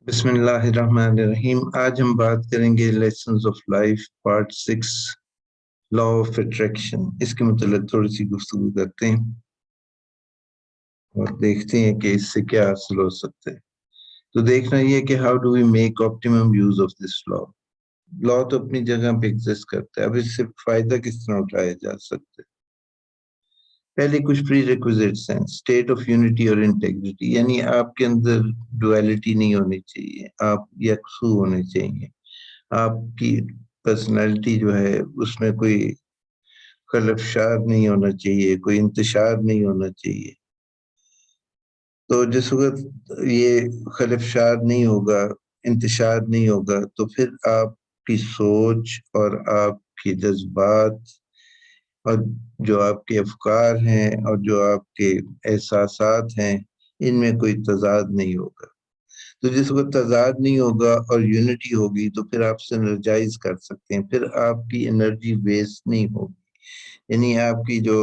بسم اللہ الرحمن الرحیم۔ آج ہم بات کریں گے lessons of life part 6 law of attraction. اس کے متعلق تھوڑی سی گفتگو کرتے ہیں اور دیکھتے ہیں کہ اس سے کیا حاصل ہو سکتا ہے۔ تو دیکھنا یہ کہ how do we make optimum use of this law. Law تو اپنی جگہ پہ ایگزسٹ کرتا ہے، اب اس سے فائدہ کس طرح اٹھایا جا سکتا ہے۔ پہلے کچھ پری ریکوزٹس ہیں، اسٹیٹ آف یونٹی اور انٹیگریٹی، یعنی آپ کے اندر ڈویلٹی نہیں ہونی چاہیے، آپ یکسو ہونے چاہیے۔ آپ کی پرسنالٹی جو ہے اس میں کوئی خلفشار نہیں ہونا چاہیے، کوئی انتشار نہیں ہونا چاہیے۔ تو جس وقت یہ خلفشار نہیں ہوگا، انتشار نہیں ہوگا، تو پھر آپ کی سوچ اور آپ کے جذبات اور جو آپ کے افکار ہیں اور جو آپ کے احساسات ہیں ان میں کوئی تضاد نہیں ہوگا۔ تو جس وقت تضاد نہیں ہوگا اور یونٹی ہوگی تو پھر آپ سنرجائز کر سکتے ہیں، پھر آپ کی انرجی ویسٹ نہیں ہوگی۔ یعنی آپ کی جو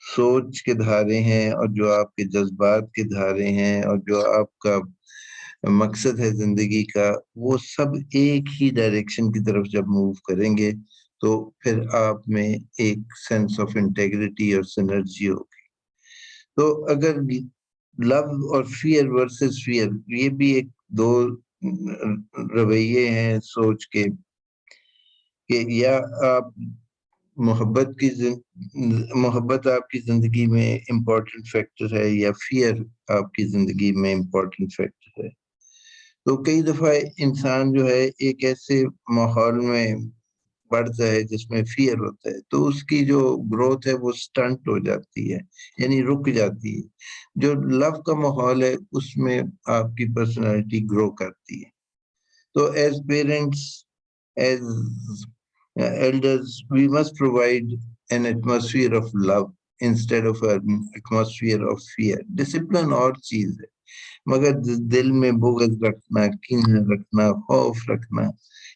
سوچ کے دھارے ہیں اور جو آپ کے جذبات کے دھارے ہیں اور جو آپ کا مقصد ہے زندگی کا، وہ سب ایک ہی ڈائریکشن کی طرف جب موو کریں گے تو پھر آپ میں ایک سینس آف انٹیگریٹی اور سنرجی ہوگی۔ تو اگر لو اور فیئر ورسز فیئر، یہ بھی ایک دو رویے ہیں سوچ کے، کہ یا آپ محبت آپ کی زندگی میں امپورٹنٹ فیکٹر ہے یا فیئر آپ کی زندگی میں امپورٹنٹ فیکٹر ہے۔ تو کئی دفعہ انسان جو ہے ایک ایسے ماحول میں بڑھتا ہے جس میں فیئر ہوتا ہے، تو اس کی جو گروتھ ہے وہ سٹنٹ ہو جاتی ہے، یعنی رک جاتی ہے۔ جو لو کا ماحول ہے اس میں آپ کی پرسنالٹی گرو کرتی ہے۔ تو as parents, as elders, we must provide an atmosphere of love instead of an atmosphere of fear. Discipline اور چیز ہے، مگر دل میں بغض رکھنا، کین رکھنا، خوف رکھنا،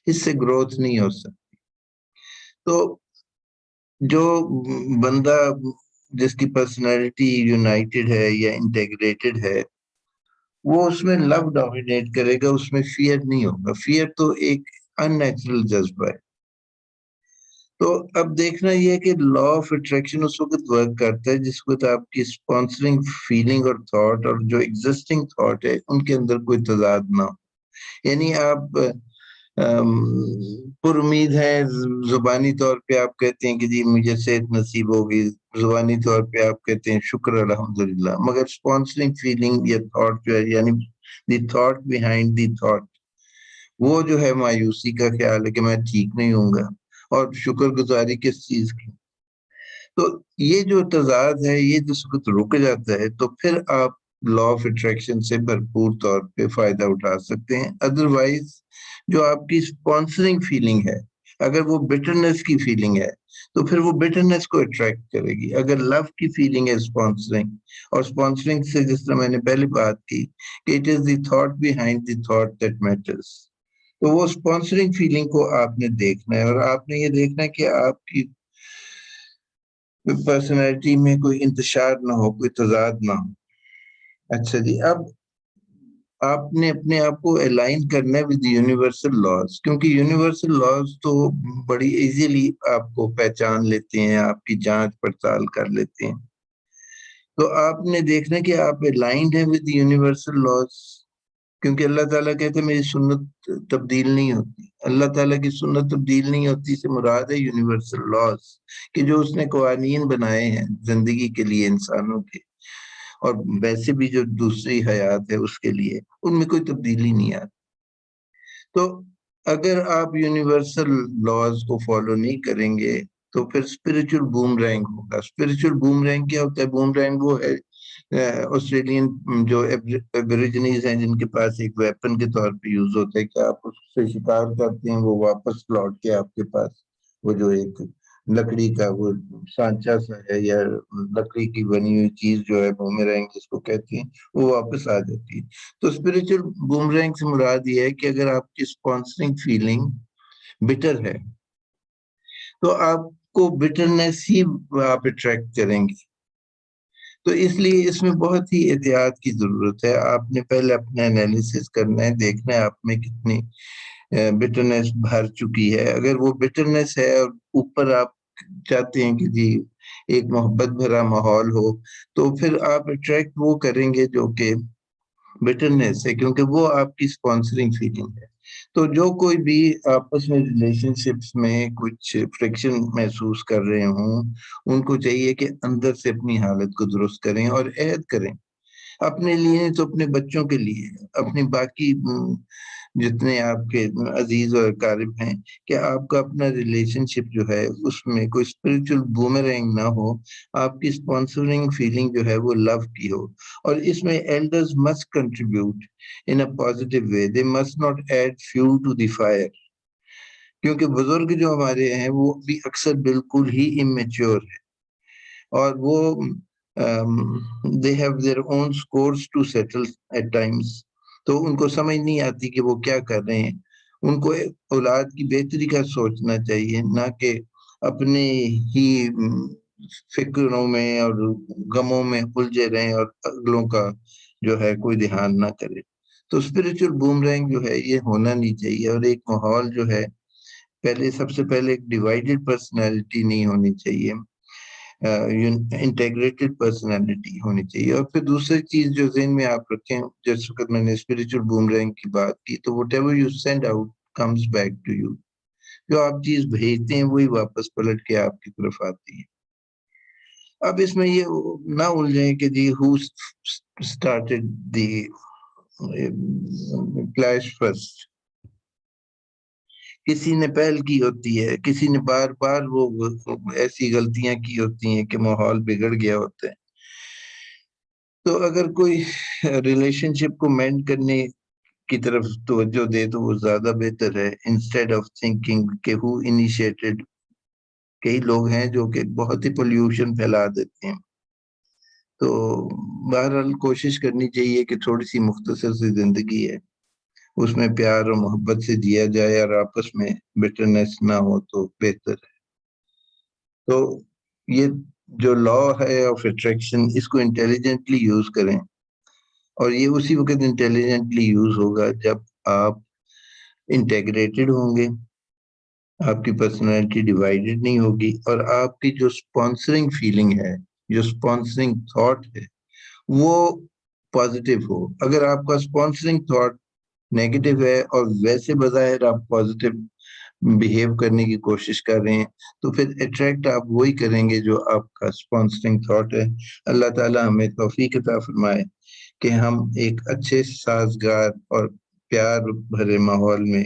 اس سے گروتھ نہیں ہو سکتی۔ تو جو بندہ جس کی پرسنالٹی یونائٹڈ ہے یا انٹیگریٹڈ ہے، وہ اس میں لو ڈومینیٹ کرے گا، اس میں فیئر نہیں ہوگا۔ فیئر تو ایک ان نیچرل جذبہ ہے۔ تو اب دیکھنا یہ ہے کہ لا آف اٹریکشن اس وقت ورک کرتا ہے جس وقت آپ کی اسپانسرنگ فیلنگ اور تھاٹ اور جو ایگزسٹنگ تھاٹ ہے ان کے اندر کوئی تضاد نہ ہو۔ یعنی آپ پر امید ہے، زبانی طور پہ آپ کہتے ہیں کہ جی مجھے صحت نصیب ہوگی، زبانی طور پہ آپ کہتے ہیں شکر الحمدللہ، مگر اسپانسرنگ فیلنگ یا تھاٹ جو ہے، یعنی دی تھاٹ بیہائنڈ دی تھاٹ، وہ جو ہے مایوسی کا خیال ہے کہ میں ٹھیک نہیں ہوں گا، اور شکر گزاری کس چیز کی۔ تو یہ جو تضاد ہے یہ جس وقت رک جاتا ہے تو پھر آپ لا آف اٹریکشن سے بھرپور طور پہ فائدہ اٹھا سکتے ہیں۔ ادروائز جو آپ کی اسپانسرنگ فیلنگ ہے، اگر وہ بٹرنس کی فیلنگ ہے تو پھر وہ بٹرنس کو اٹریکٹ کرے گی۔ اگر لو کی فیلنگ ہے اسپانسرنگ، اور اسپانسرنگ سے جس طرح میں نے پہلے بات کی کہ it is the thought behind the thought that matters, تو وہ اسپانسرنگ فیلنگ کو آپ نے دیکھنا ہے، اور آپ نے یہ دیکھنا ہے کہ آپ کی پرسنالٹی میں کوئی انتشار نہ ہو، کوئی تضاد نہ ہو۔ اچھا جی، اب آپ نے اپنے آپ کو الائن کرنا ہے ود یونیورسل لاز، کیونکہ یونیورسل لاز تو بڑی ایزیلی آپ کو پہچان لیتے ہیں، آپ کی جانچ پڑتال کر لیتے ہیں۔ تو آپ نے دیکھنا کہ آپ الائنڈ ہیں ود یونیورسل لاز، کیونکہ اللہ تعالیٰ کہتے ہیں میری سنت تبدیل نہیں ہوتی۔ اللہ تعالیٰ کی سنت تبدیل نہیں ہوتی سے مراد ہے یونیورسل لاز، کہ جو اس نے قوانین بنائے ہیں زندگی کے لیے انسانوں کے، اور ویسے بھی جو دوسری حیات ہے اس کے لیے، ان میں کوئی تبدیلی نہیں آتی۔ تو اگر آپ یونیورسل لاز کو فالو نہیں کریں گے تو پھر اسپرچل بوم رینگ ہوگا۔ اسپرچل بوم رینگ کیا ہوتا ہے؟ بوم رینگ وہ ہے آسٹریلین جو ایبریجنیز ہیں جن کے پاس ایک ویپن کے طور پہ یوز ہوتا ہے کہ آپ اس سے شکار کرتے ہیں، وہ واپس لوٹ کے آپ کے پاس وہ جو ایک لکڑی کا وہ سانچا سا ہے یا لکڑی کی بنی ہوئی چیز جو ہے بومرینگ جس کو کہتے ہیں، وہ واپس آ جاتی ہے۔ تو اسپرچل بومرینگ سے مراد یہ ہے کہ اگر آپ کی اسپانسرنگ فیلنگ بٹر ہے تو آپ کو بٹرنس ہی آپ اٹریکٹ کریں گے۔ تو اس لیے اس میں بہت ہی احتیاط کی ضرورت ہے. آپ نے پہلے اپنا انالیسس کرنا ہے، دیکھنا ہے آپ میں کتنی بٹرنس بھر چکی ہے. اگر وہ بٹرنس ہے اور اوپر آپ چاہتے ہیں کہ جی ایک محبت بھرا ماحول ہو، تو پھر آپ اٹریکٹ وہ کریں گے جو کہ بٹرنس ہے، کیونکہ وہ آپ کی اسپانسرنگ فیلنگ ہے. تو جو کوئی بھی آپس میں ریلیشن شپس میں کچھ فرکشن محسوس کر رہے ہوں، ان کو چاہیے کہ اندر سے اپنی حالت کو درست کریں اور عہد کریں، اپنے لیے تو اپنے بچوں کے لیے، اپنی باقی جتنے آپ کے عزیز اور اقارب ہیں، کہ آپ کا اپنا ریلیشن شپ جو ہے اس میں کوئی اسپرچل بومرینگ نہ ہو. آپ کی اسپانسرنگ فیلنگ جو ہے وہ لو کی ہو. اور اس میں elders must contribute in a positive way, they must not add fuel to the fire. کیونکہ بزرگ جو ہمارے ہیں وہ بھی اکثر بالکل ہی امیچور ہے، اور وہ they have their own scores to settle at times. تو ان کو سمجھ نہیں آتی کہ وہ کیا کر رہے ہیں. ان کو اولاد کی بہتری کا سوچنا چاہیے، نہ کہ اپنے ہی فکروں میں اور غموں میں الجھے رہیں اور اگلوں کا جو ہے کوئی دھیان نہ کرے. تو اسپرچل بومرینگ جو ہے یہ ہونا نہیں چاہیے. اور ایک ماحول جو ہے، سب سے پہلے ایک ڈیوائیڈڈ پرسنالٹی نہیں ہونی چاہیے، انٹیگریٹڈ پرسنالٹی ہونی چاہیے. اور پھر دوسری چیز جو ذہن میں آپ رکھیں، جس وقت میں نے اسپرچل بومرینگ کی بات کی، تو whatever you send out comes back to you. جو آپ چیز بھیجتے ہیں وہی واپس پلٹ کے آپ کی طرف آتی ہے. اب اس میں یہ نہ الجھیں کہ جی ہو اسٹارٹڈ دی کلیش فرسٹ. کسی نے پہل کی ہوتی ہے، کسی نے بار بار وہ ایسی غلطیاں کی ہوتی ہیں کہ ماحول بگڑ گیا ہوتا ہے. تو اگر کوئی ریلیشن شپ کو مینڈ کرنے کی طرف توجہ دے تو وہ زیادہ بہتر ہے، انسٹیڈ آف تھنکنگ کہ ہو انیشیٹڈ. کئی لوگ ہیں جو کہ بہت ہی پولیوشن پھیلا دیتے ہیں. تو بہرحال کوشش کرنی چاہیے کہ تھوڑی سی مختصر سی زندگی ہے، اس میں پیار اور محبت سے جیا جائے اور آپس میں بٹرنس نہ ہو تو بہتر ہے. تو یہ جو لا ہے آف اٹریکشن، اس کو انٹیلیجنٹلی یوز کریں. اور یہ اسی وقت انٹیلیجنٹلی یوز ہوگا جب آپ انٹیگریٹڈ ہوں گے، آپ کی پرسنالٹی ڈیوائیڈڈ نہیں ہوگی، اور آپ کی جو اسپانسرنگ فیلنگ ہے، جو اسپانسرنگ تھاٹ ہے، وہ پازیٹیو ہو. اگر آپ کا اسپانسرنگ تھاٹ نیگیٹو ہے اور ویسے بظاہر آپ پازیٹیو بہیو کرنے کی کوشش کر رہے ہیں، تو پھر اٹریکٹ آپ وہی کریں گے جو آپ کا اسپانسرنگ تھاٹ ہے. اللہ تعالیٰ ہمیں توفیق عطا فرمائے کہ ہم ایک اچھے سازگار اور پیار بھرے ماحول میں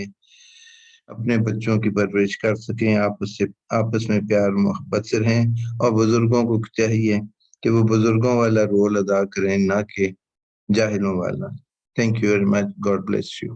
اپنے بچوں کی پرورش کر سکیں، آپس میں پیار محبت سے رہیں. اور بزرگوں کو چاہیے کہ وہ بزرگوں والا رول ادا کریں، نہ کہ جاہلوں والا. Thank you very much. God bless you.